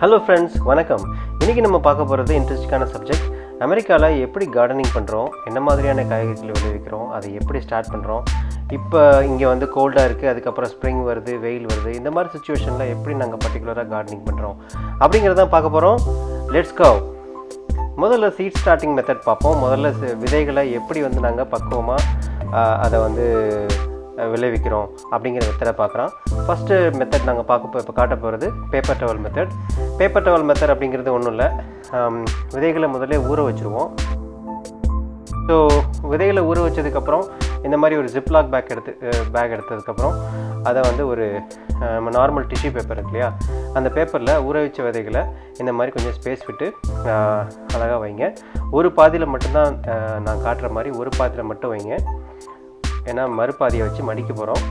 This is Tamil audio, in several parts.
ஹலோ ஃப்ரெண்ட்ஸ், வணக்கம். இன்றைக்கி நம்ம பார்க்க போகிறது இன்ட்ரெஸ்டிங்கான சப்ஜெக்ட். அமெரிக்காவில் எப்படி கார்டனிங் பண்ணுறோம், என்ன மாதிரியான காய்கறிகள் விளைவிக்கிறோம், அதை எப்படி ஸ்டார்ட் பண்ணுறோம். இப்போ இங்கே வந்து கோல்டாக இருக்குது, அதுக்கப்புறம் ஸ்ப்ரிங் வருது, வெயில் வருது. இந்த மாதிரி சுச்சுவேஷனில் எப்படி நாங்கள் பர்டிகுலராக கார்டனிங் பண்ணுறோம் அப்படிங்கிறதான் பார்க்க போகிறோம். Let's go. முதல்ல சீட் ஸ்டார்டிங் மெத்தட் பார்ப்போம். முதல்ல விதைகளை எப்படி வந்து நாங்கள் பக்குவமாக அதை வந்து விளைவிக்கிறோம் அப்படிங்கிற மெத்தடை பார்க்குறோம். ஃபஸ்ட்டு மெத்தட் நாங்கள் இப்போ காட்ட போகிறது paper towel method. Paper towel method அப்படிங்கிறது ஒன்றும் இல்லை, விதைகளை முதல்ல ஊற வச்சுருவோம். ஸோ விதைகளை ஊற வச்சதுக்கப்புறம் இந்த மாதிரி ஒரு ஜிப்லாக் பேக் எடுத்ததுக்கப்புறம் அதை வந்து ஒரு நம்ம நார்மல் டிஷ்யூ பேப்பர் இருக்கு இல்லையா, அந்த பேப்பரில் ஊற வச்ச விதைகளை இந்த மாதிரி கொஞ்சம் ஸ்பேஸ் விட்டு அழகாக வைங்க. ஒரு பாதியில் மட்டும்தான் நான் காட்டுற மாதிரி ஒரு பாதியில் மட்டும் வைங்க, ஏன்னா மறுபாதியை வச்சு மடிக்க போகிறோம்.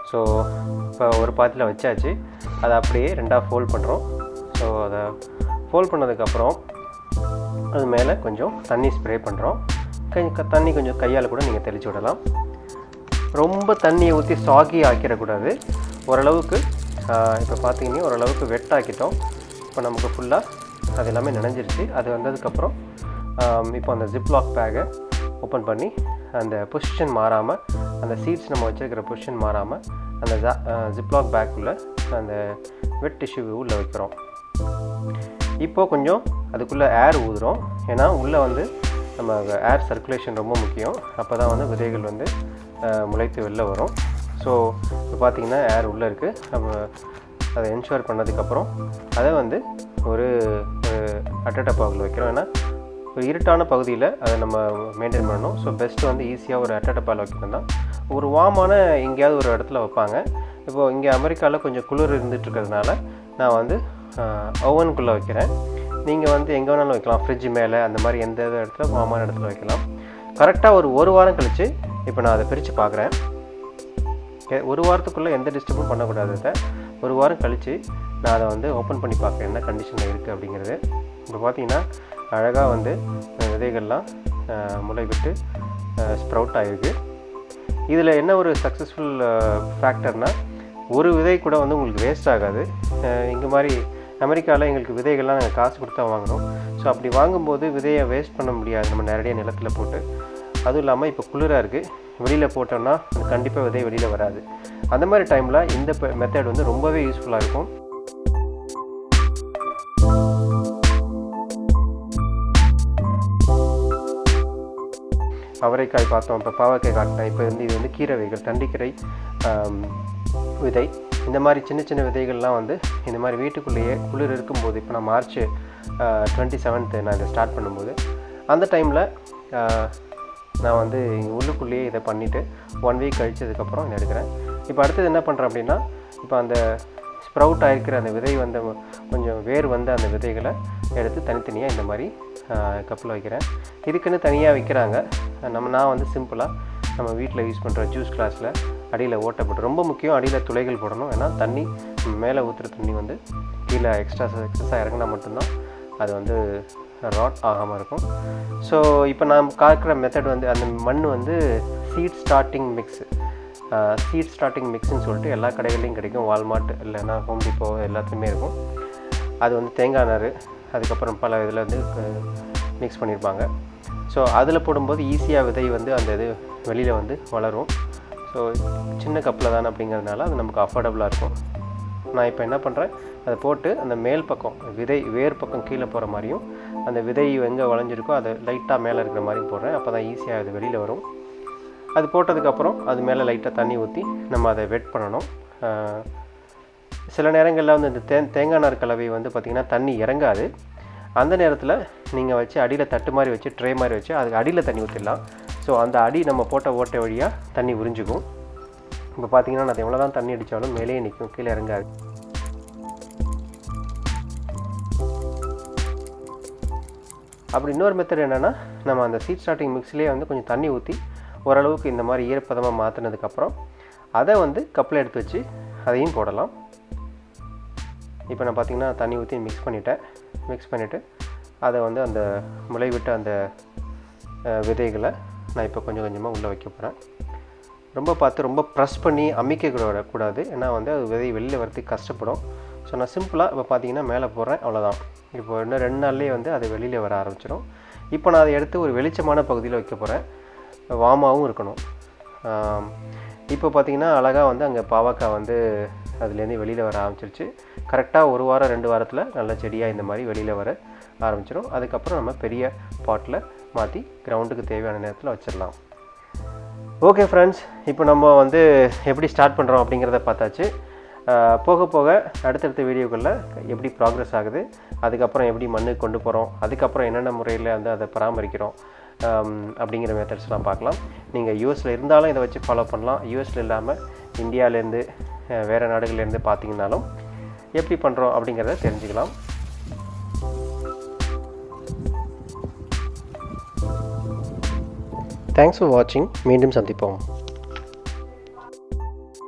ஸோ இப்போ ஒரு பாதியில் வச்சாச்சு, அதை அப்படியே ரெண்டாக ஃபோல்ட் பண்ணுறோம். ஸோ அதை ஃபோல்ட் பண்ணதுக்கப்புறம் அது மேலே கொஞ்சம் தண்ணி ஸ்ப்ரே பண்ணுறோம். தண்ணி கொஞ்சம் கையால் கூட நீங்கள் தெளித்து விடலாம். ரொம்ப தண்ணியை ஊற்றி சாகி ஆக்கிடக்கூடாது. ஓரளவுக்கு இப்போ பார்த்தீங்கன்னா ஓரளவுக்கு வெட் ஆக்கிட்டோம். இப்போ நமக்கு ஃபுல்லாக அது எல்லாமே நினைஞ்சிருச்சு. அது வந்ததுக்கப்புறம் இப்போ அந்த ஜிப்லாக் பேக்கை ஓப்பன் பண்ணி அந்த பொசிஷன் மாறாமல், அந்த சீட்ஸ் நம்ம வச்சுருக்கிற பொசிஷன் மாறாமல் அந்த ஜிப்லாக் பேக்குள்ளே அந்த வெட் டிஷ்யூ உள்ளே வைக்கிறோம். இப்போது கொஞ்சம் அதுக்குள்ளே ஏர் ஊதுறோம், ஏன்னா உள்ளே வந்து நம்ம ஏர் சர்க்குலேஷன் ரொம்ப முக்கியம். அப்போ தான் வந்து விதைகள் வந்து முளைத்து வெளில வரும். ஸோ இப்போ பார்த்திங்கன்னா ஏர் உள்ளே இருக்குது. நம்ம அதை என்ஷூர் பண்ணதுக்கப்புறம் அதை வந்து ஒரு அட்டடப்பாவில் வைக்கிறோம். ஏன்னா ஒரு இருட்டான பகுதியில் அதை நம்ம மெயின்டைன் பண்ணணும். ஸோ பெஸ்ட்டு வந்து ஈஸியாக ஒரு அட்டடப்பாவில் வைக்கணும் தான். ஒரு வார்மான எங்கேயாவது ஒரு இடத்துல வைப்பாங்க. இப்போது இங்கே அமெரிக்காவில் கொஞ்சம் குளிர் இருந்துகிட்ருக்கிறதுனால நான் வந்து ஓவனுக்குள்ளே வைக்கிறேன். நீங்கள் வந்து எங்கே வேணாலும் வைக்கலாம், ஃப்ரிட்ஜ் மேலே, அந்த மாதிரி எந்த இடத்துல வார்மான இடத்துல வைக்கலாம். கரெக்டாக ஒரு வாரம் கழித்து இப்போ நான் அதை பிரித்து பார்க்குறேன். ஒரு வாரத்துக்குள்ளே எந்த டிஸ்டர்பும் பண்ணக்கூடாது. ஒரு வாரம் கழித்து நான் அதை வந்து ஓப்பன் பண்ணி பார்க்குறேன் என்ன கண்டிஷனில் இருக்குது அப்படிங்கிறது. இப்போ பார்த்தீங்கன்னா அழகாக வந்து விதைகள்லாம் முளை விட்டு ஸ்ப்ரவுட் ஆகிருக்கு. இதில் என்ன ஒரு சக்ஸஸ்ஃபுல் ஃபேக்டர்னால், ஒரு விதை கூட வந்து உங்களுக்கு வேஸ்ட் ஆகாது. இங்கே மாதிரி அமெரிக்காவில் எங்களுக்கு விதைகள்லாம் நாங்கள் காசு கொடுத்தா வாங்குகிறோம். ஸோ அப்படி வாங்கும்போது விதையை வேஸ்ட் பண்ண முடியாது நம்ம நேரடியாக நிலத்தில் போட்டு. அதுவும் இல்லாமல் இப்போ குளிராக இருக்குது, வெளியில் போட்டோம்னா அது கண்டிப்பாக விதை வெளியில் வராது. அந்த மாதிரி டைமில் இந்த மெத்தட் வந்து ரொம்பவே யூஸ்ஃபுல்லாக இருக்கும். அவரைக்காய் பார்த்தோம், இப்போ பாவக்காய் காட்டினேன். இப்போ வந்து இது வந்து கீரை வகைகள், தண்டிக்கீரை விதை. இந்த மாதிரி சின்ன சின்ன விதைகள்லாம் வந்து இந்த மாதிரி வீட்டுக்குள்ளேயே குளிர் இருக்கும்போது, இப்போ நான் மார்ச் 27 நான் இதை ஸ்டார்ட் பண்ணும்போது அந்த டைமில் நான் வந்து உள்ளுக்குள்ளேயே இதை பண்ணிவிட்டு 1 வீக் கழிச்சதுக்கப்புறம் இதை எடுக்கிறேன். இப்போ அடுத்தது என்ன பண்ணுறேன் அப்படின்னா, இப்போ அந்த ஸ்ப்ரவுட் ஆகிருக்கிற அந்த விதை வந்து கொஞ்சம் வேர் வந்து அந்த விதைகளை எடுத்து தனித்தனியாக இந்த மாதிரி கப்பில் வைக்கிறேன். இதுக்குன்னு தனியாக வைக்கிறாங்க. நான் வந்து சிம்பிளாக நம்ம வீட்டில் யூஸ் பண்ணுற ஜூஸ் கிளாஸில் அடியில் ஓட்டப்பட்டு, ரொம்ப முக்கியம் அடியில் துளைகள் போடணும். ஏன்னா தண்ணி மேலே ஊற்றுற தண்ணி வந்து கீழே எக்ஸஸாக இறங்கினா மட்டும்தான் அது வந்து ராட் ஆகாமல் இருக்கும். ஸோ இப்போ நான் காக்கிற மெத்தட் வந்து அந்த மண் வந்து சீட் ஸ்டார்டிங் மிக்ஸ்ன்னு சொல்லிட்டு எல்லா கடைகள்லையும் கிடைக்கும். வால்மார்ட் இல்லைன்னா ஹோம் டிப்போ எல்லாத்துலேயுமே இருக்கும். அது வந்து தேங்காய் நார், அதுக்கப்புறம் பல இதில் வந்து மிக்ஸ் பண்ணியிருப்பாங்க. ஸோ அதில் போடும்போது ஈஸியாக விதை வந்து அந்த இது வெளியில் வந்து வளரும். ஸோ சின்ன கப்பில் தானே அப்படிங்கிறதுனால அது நமக்கு அஃபோர்டபுளாக இருக்கும். நான் இப்போ என்ன பண்ணுறேன், அதை போட்டு அந்த மேல் பக்கம் வேர் பக்கம் கீழே போகிற மாதிரியும், அந்த விதை எங்கே வளைஞ்சிருக்கோ அதை லைட்டாக மேலே இருக்கிற மாதிரியும் போடுறேன். அப்போ தான் ஈஸியாக அது வெளியில் வரும். அது போட்டதுக்கப்புறம் அது மேலே லைட்டாக தண்ணி ஊற்றி நம்ம அதை வெட் பண்ணணும். சில நேரங்களில் வந்து இந்த தேங்காய் நார் கலவை வந்து பார்த்திங்கன்னா தண்ணி இறங்காது. அந்த நேரத்தில் நீங்கள் வச்சு அடியில் தட்டு மாதிரி வச்சு ட்ரே மாதிரி வச்சு அதுக்கு அடியில் தண்ணி ஊற்றிடலாம். ஸோ அந்த அடி நம்ம போட்ட ஓட்டை வழியாக தண்ணி உறிஞ்சிக்கும். இப்போ பார்த்தீங்கன்னா நான் எவ்வளோ தான் தண்ணி அடித்தாலும் மேலேயே நிற்கும், கீழே இறங்காது. அப்படி இன்னொரு மெத்தட் என்னென்னா, நம்ம அந்த சீட் ஸ்டார்டிங் மிக்ஸ்லேயே வந்து கொஞ்சம் தண்ணி ஊற்றி ஓரளவுக்கு இந்த மாதிரி ஈரப்பதமாக மாற்றினதுக்கப்புறம் அதை வந்து கப்பில் எடுத்து வச்சு அதையும் போடலாம். இப்போ நான் பார்த்திங்கன்னா தண்ணி ஊற்றி மிக்ஸ் பண்ணிவிட்டு அதை வந்து அந்த முளை விட்டு அந்த விதைகளை நான் இப்போ கொஞ்சம் கொஞ்சமாக உள்ளே வைக்க போகிறேன். ரொம்ப பார்த்து ரொம்ப ப்ரெஸ் பண்ணி அமைக்க கூடாது. ஏன்னா வந்து அது விதை வெளியில் வரதுக்கு கஷ்டப்படும். ஸோ நான் சிம்பிளாக இப்போ பார்த்தீங்கன்னா மேலே போடுறேன், அவ்வளோதான். இப்போ இன்னும் 2 நாள்லேயே வந்து அது வெளியில் வர ஆரம்பிச்சிடும். இப்போ நான் அதை எடுத்து ஒரு வெளிச்சமான பகுதியில் வைக்க போகிறேன். வார்மாகவும் இருக்கணும். இப்போ பார்த்தீங்கன்னா அழகாக வந்து அங்கே பாவக்காய் வந்து அதுலேருந்து வெளியில் வர ஆரம்பிச்சிருச்சு. கரெக்டாக 1 வாரம் 2 வாரத்தில் நல்ல செடியாக இந்த மாதிரி வெளியில் வர ஆரம்பிச்சிடும். அதுக்கப்புறம் நம்ம பெரிய பாட்டில் மாற்றி கிரவுண்டுக்கு தேவையான நேரத்தில் வச்சிடலாம். ஓகே ஃப்ரெண்ட்ஸ், இப்போ நம்ம வந்து எப்படி ஸ்டார்ட் பண்ணுறோம் அப்படிங்கிறத பார்த்தாச்சு. போக போக அடுத்தடுத்த வீடியோக்களில் எப்படி ப்ராக்ரஸ் ஆகுது, அதுக்கப்புறம் எப்படி மண்ணுக்கு கொண்டு போகிறோம், அதுக்கப்புறம் என்னென்ன முறையில் வந்து அதை பராமரிக்கிறோம் அப்படிங்கிற மெத்தட்ஸ்லாம் பார்க்கலாம். நீங்கள் யூஎஸில் இருந்தாலும் இதை வச்சு ஃபாலோ பண்ணலாம். யூஎஸில் இல்லாமல் இந்தியாவிலேருந்து வேறு நாடுகள்லேருந்து பார்த்தீங்கன்னாலும் எப்படி பண்ணுறோம் அப்படிங்கிறத தெரிஞ்சுக்கலாம். தேங்க்ஸ் ஃபார் வாட்சிங். மீண்டும் சந்திப்போம்.